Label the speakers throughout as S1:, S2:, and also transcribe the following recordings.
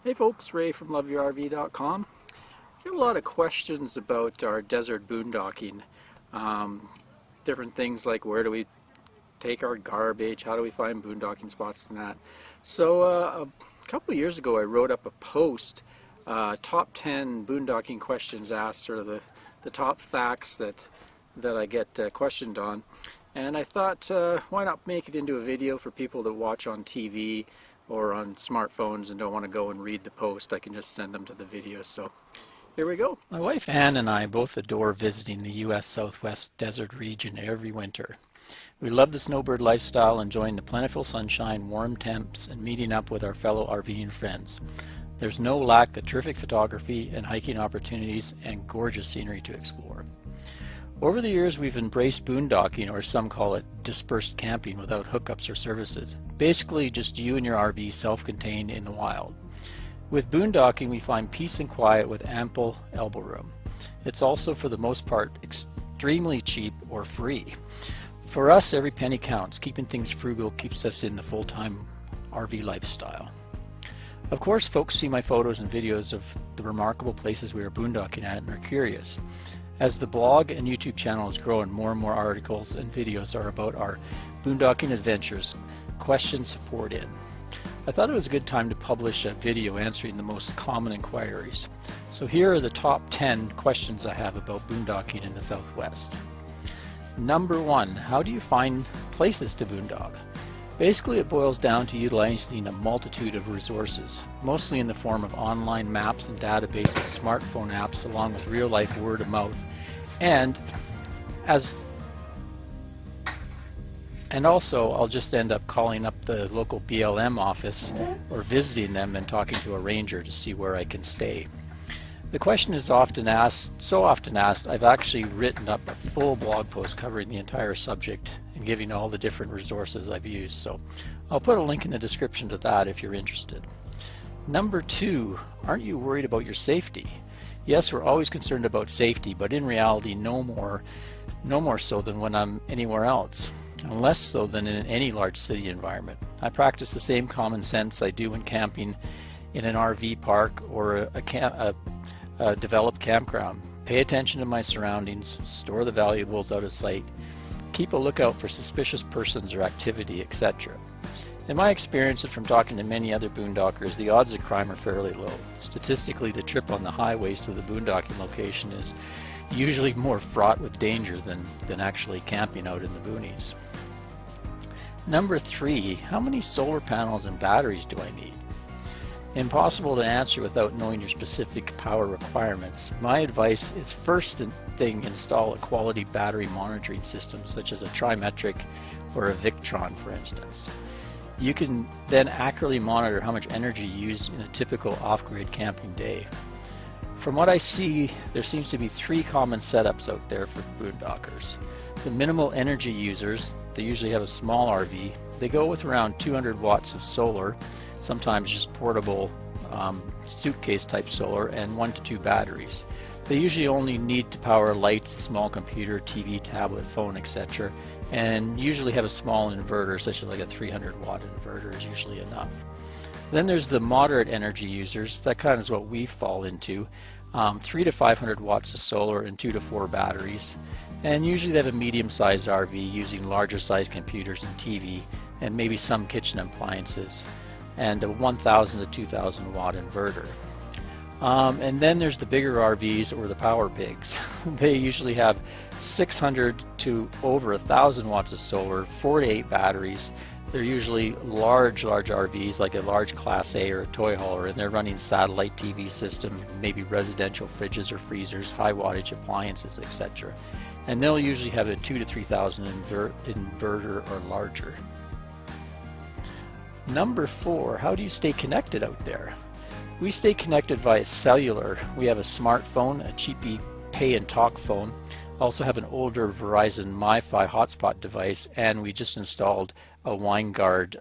S1: Hey folks, Ray from loveyourrv.com. Get a lot of questions about our desert boondocking. Different things like where do we take our garbage, how do we find boondocking spots and that. So a couple of years ago I wrote up a post, top 10 boondocking questions asked, sort of the top facts that I get questioned on. And I thought, why not make it into a video for people that watch on TV or on smartphones and don't want to go and read the post. I can just send them to the video. So here we go. My wife Ann and I both adore visiting the U.S. Southwest desert region every winter. We love the snowbird lifestyle, enjoying the plentiful sunshine, warm temps, and meeting up with our fellow RVing friends. There's no lack of terrific photography and hiking opportunities and gorgeous scenery to explore. Over the years, we've embraced boondocking, or some call it dispersed camping without hookups or services. Basically, just you and your RV self-contained in the wild. With boondocking, we find peace and quiet with ample elbow room. It's also, for the most part, extremely cheap or free. For us, every penny counts. Keeping things frugal keeps us in the full-time RV lifestyle. Of course, folks see my photos and videos of the remarkable places we are boondocking at and are curious. As the blog and YouTube channel has grown, more and more articles and videos are about our boondocking adventures. Questions poured in. I thought it was a good time to publish a video answering the most common inquiries. So here are the top 10 questions I have about boondocking in the Southwest. Number 1, how do you find places to boondock? Basically, it boils down to utilizing a multitude of resources, mostly in the form of online maps and databases, smartphone apps, along with real-life word-of-mouth, and also I'll just end up calling up the local BLM office or visiting them and talking to a ranger to see where I can stay. The question is often asked, so often asked, I've actually written up a full blog post covering the entire subject and giving all the different resources I've used. So I'll put a link in the description to that if you're interested. Number 2, aren't you worried about your safety? Yes, we're always concerned about safety, but in reality, no more so than when I'm anywhere else, and less so than in any large city environment. I practice the same common sense I do when camping in an RV park or a developed campground. Pay attention to my surroundings, store the valuables out of sight, keep a lookout for suspicious persons or activity, etc. In my experience and from talking to many other boondockers, the odds of crime are fairly low. Statistically, the trip on the highways to the boondocking location is usually more fraught with danger than actually camping out in the boonies. Number 3, how many solar panels and batteries do I need? Impossible to answer without knowing your specific power requirements. My advice is first thing, install a quality battery monitoring system such as a Trimetric or a Victron, for instance. You can then accurately monitor how much energy used in a typical off-grid camping day. From what I see, there seems to be 3 common setups out there for boondockers. The minimal energy users, they usually have a small RV. They go with around 200 watts of solar, sometimes just portable suitcase type solar, and 1 to 2 batteries. They usually only need to power lights, a small computer, TV, tablet, phone, etc. and usually have a small inverter, such as like a 300 watt inverter is usually enough. Then there's the moderate energy users. That kind of is what we fall into. 3 to 500 watts of solar and 2 to 4 batteries. And usually they have a medium-sized RV using larger-sized computers and TV and maybe some kitchen appliances, and a 1,000 to 2,000 watt inverter. And then there's the bigger RVs, or the power pigs. They usually have 600 to over 1,000 watts of solar, 4 to 8 batteries. They're usually large RVs, like a large Class A or a toy hauler, and they're running satellite TV systems, maybe residential fridges or freezers, high wattage appliances, etc. And they'll usually have a 2 to 3,000 inverter or larger. Number 4, how do you stay connected out there? We stay connected via cellular. We have a smartphone, a cheapy pay and talk phone. Also have an older Verizon MiFi hotspot device, and we just installed a WineGuard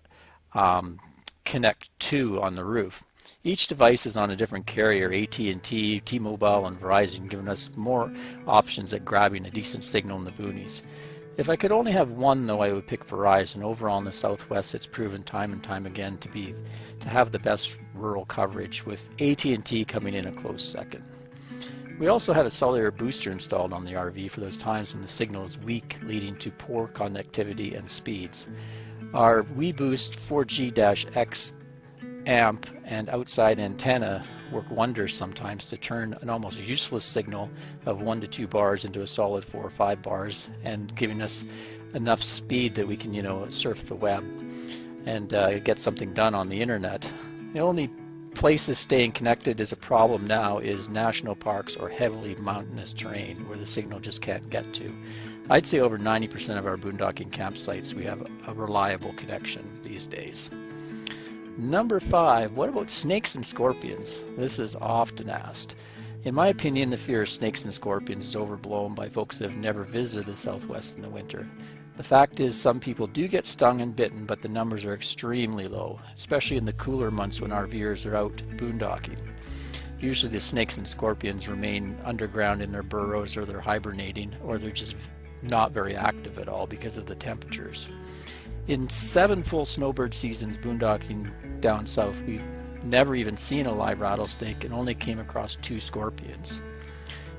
S1: Connect 2 on the roof. Each device is on a different carrier, AT&T, T-Mobile, and Verizon, giving us more options at grabbing a decent signal in the boonies. If I could only have one, though, I would pick Verizon. Overall in the Southwest, it's proven time and time again to have the best rural coverage, with AT&T coming in a close second. We also had a cellular booster installed on the RV for those times when the signal is weak, leading to poor connectivity and speeds. Our WeBoost 4G-X amp and outside antenna work wonders sometimes to turn an almost useless signal of 1 to 2 bars into a solid 4 or 5 bars, and giving us enough speed that we can, surf the web and get something done on the internet. The only places staying connected is a problem now is national parks or heavily mountainous terrain where the signal just can't get to. I'd say over 90% of our boondocking campsites we have a reliable connection these days. Number 5, what about snakes and scorpions? This is often asked. In my opinion, the fear of snakes and scorpions is overblown by folks that have never visited the Southwest in the winter. The fact is, some people do get stung and bitten, but the numbers are extremely low, especially in the cooler months when RVers are out boondocking. Usually the snakes and scorpions remain underground in their burrows, or they're hibernating, or they're just not very active at all because of the temperatures. In 7 full snowbird seasons boondocking down south, we've never even seen a live rattlesnake and only came across 2 scorpions.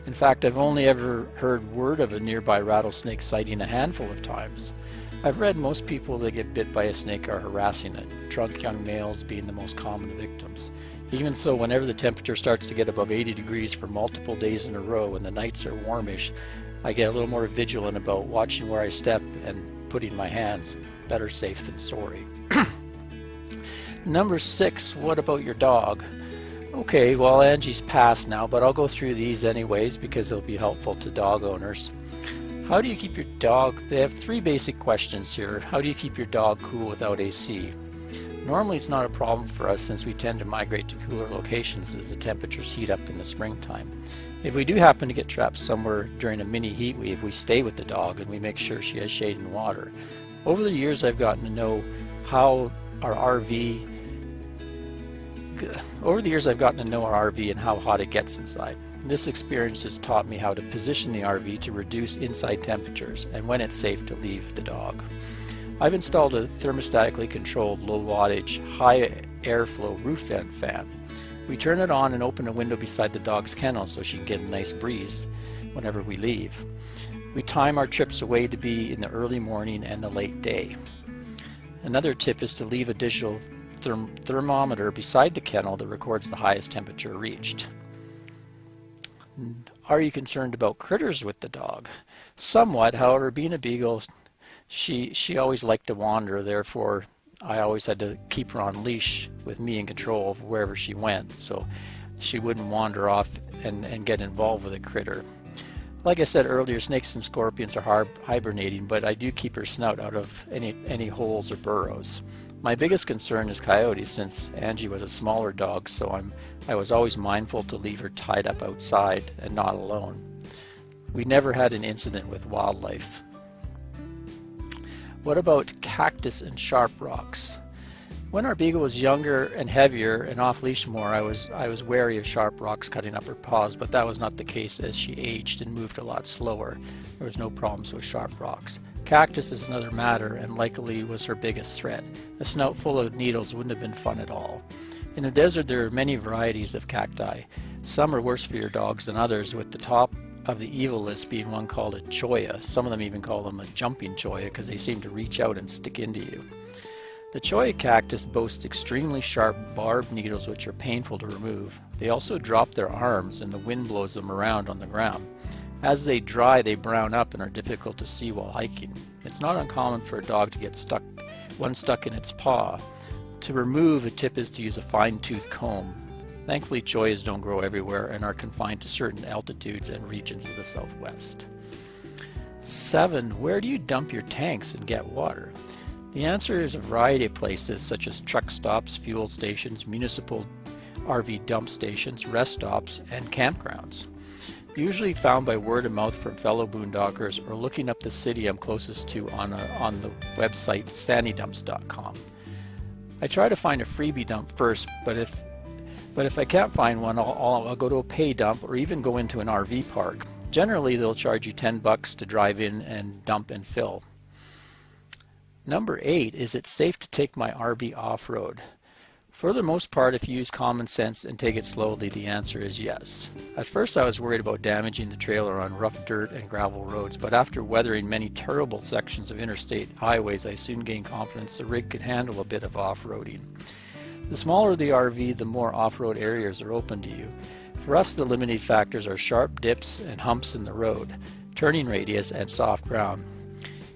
S1: In fact, I've only ever heard word of a nearby rattlesnake sighting a handful of times. I've read most people that get bit by a snake are harassing it, drunk young males being the most common victims. Even so, whenever the temperature starts to get above 80 degrees for multiple days in a row and the nights are warmish, I get a little more vigilant about watching where I step and putting my hands. Better safe than sorry. Number 6, what about your dog? Okay, well, Angie's passed now, but I'll go through these anyways because they'll be helpful to dog owners. How do you keep your dog? They have 3 basic questions here. How do you keep your dog cool without AC? Normally it's not a problem for us since we tend to migrate to cooler locations as the temperatures heat up in the springtime. If we do happen to get trapped somewhere during a mini heat wave, we stay with the dog and we make sure she has shade and water. Over the years I've gotten to know our RV and how hot it gets inside. This experience has taught me how to position the RV to reduce inside temperatures and when it's safe to leave the dog. I've installed a thermostatically controlled low wattage, high airflow roof vent fan. We turn it on and open a window beside the dog's kennel so she can get a nice breeze whenever we leave. We time our trips away to be in the early morning and the late day. Another tip is to leave a digital thermometer beside the kennel that records the highest temperature reached. Are you concerned about critters with the dog? Somewhat, however, being a beagle, she always liked to wander, therefore I always had to keep her on leash with me in control of wherever she went, so she wouldn't wander off and get involved with a critter. Like I said earlier, snakes and scorpions are hibernating, but I do keep her snout out of any holes or burrows. My biggest concern is coyotes, since Angie was a smaller dog, so I was always mindful to leave her tied up outside and not alone. We never had an incident with wildlife. What about cactus and sharp rocks? When our beagle was younger and heavier and off-leash more, I was wary of sharp rocks cutting up her paws, but that was not the case as she aged and moved a lot slower. There was no problems with sharp rocks. Cactus is another matter and likely was her biggest threat. A snout full of needles wouldn't have been fun at all. In the desert there are many varieties of cacti. Some are worse for your dogs than others, with the top of the evil list being one called a cholla. Some of them even call them a jumping cholla because they seem to reach out and stick into you. The cholla cactus boasts extremely sharp barbed needles which are painful to remove. They also drop their arms and the wind blows them around on the ground. As they dry, they brown up and are difficult to see while hiking. It's not uncommon for a dog to get stuck in its paw. To remove, a tip is to use a fine-tooth comb. Thankfully, chollas don't grow everywhere and are confined to certain altitudes and regions of the Southwest. 7. Where do you dump your tanks and get water? The answer is a variety of places, such as truck stops, fuel stations, municipal RV dump stations, rest stops, and campgrounds. Usually found by word of mouth from fellow boondockers or looking up the city I'm closest to on the website sandydumps.com. I try to find a freebie dump first, but if I can't find one, I'll go to a pay dump or even go into an RV park. Generally, they'll charge you $10 to drive in and dump and fill. Number 8, is it safe to take my RV off-road? For the most part, if you use common sense and take it slowly, the answer is yes. At first I was worried about damaging the trailer on rough dirt and gravel roads, but after weathering many terrible sections of interstate highways, I soon gained confidence the rig could handle a bit of off-roading. The smaller the RV, the more off-road areas are open to you. For us, the limiting factors are sharp dips and humps in the road, turning radius, and soft ground.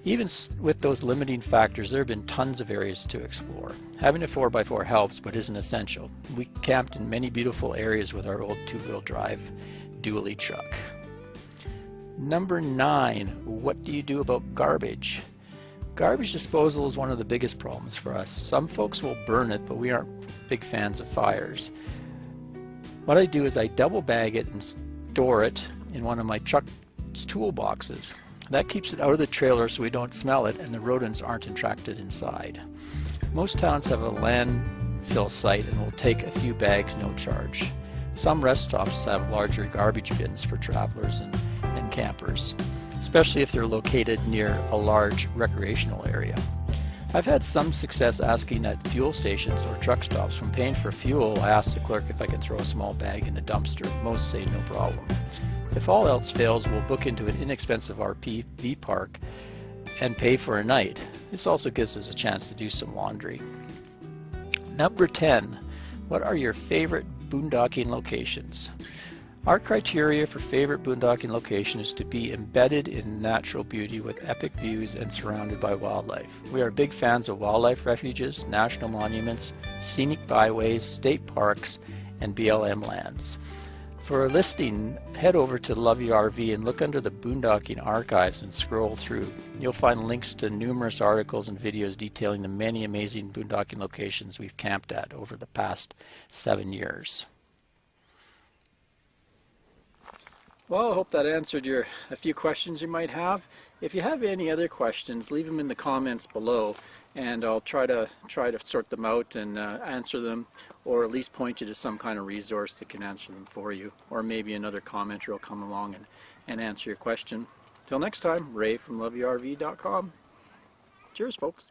S1: Even with those limiting factors, there have been tons of areas to explore. Having a 4x4 helps, but isn't essential. We camped in many beautiful areas with our old two-wheel drive dually truck. Number 9, what do you do about garbage? Garbage disposal is one of the biggest problems for us. Some folks will burn it, but we aren't big fans of fires. What I do is I double bag it and store it in one of my truck's toolboxes. That keeps it out of the trailer so we don't smell it and the rodents aren't attracted inside. Most towns have a landfill site and will take a few bags no charge. Some rest stops have larger garbage bins for travelers and campers, especially if they're located near a large recreational area. I've had some success asking at fuel stations or truck stops. When paying for fuel, I ask the clerk if I can throw a small bag in the dumpster. Most say no problem. If all else fails, we'll book into an inexpensive RV park and pay for a night. This also gives us a chance to do some laundry. Number 10, what are your favorite boondocking locations? Our criteria for favorite boondocking location is to be embedded in natural beauty with epic views and surrounded by wildlife. We are big fans of wildlife refuges, national monuments, scenic byways, state parks, and BLM lands. For a listing, head over to Love Your RV and look under the Boondocking archives and scroll through. You'll find links to numerous articles and videos detailing the many amazing boondocking locations we've camped at over the past 7 years. Well, I hope that answered a few questions you might have. If you have any other questions, leave them in the comments below, and I'll try to sort them out and answer them, or at least point you to some kind of resource that can answer them for you, or maybe another commenter will come along and answer your question. Till next time, Ray from loveyourrv.com. Cheers, folks.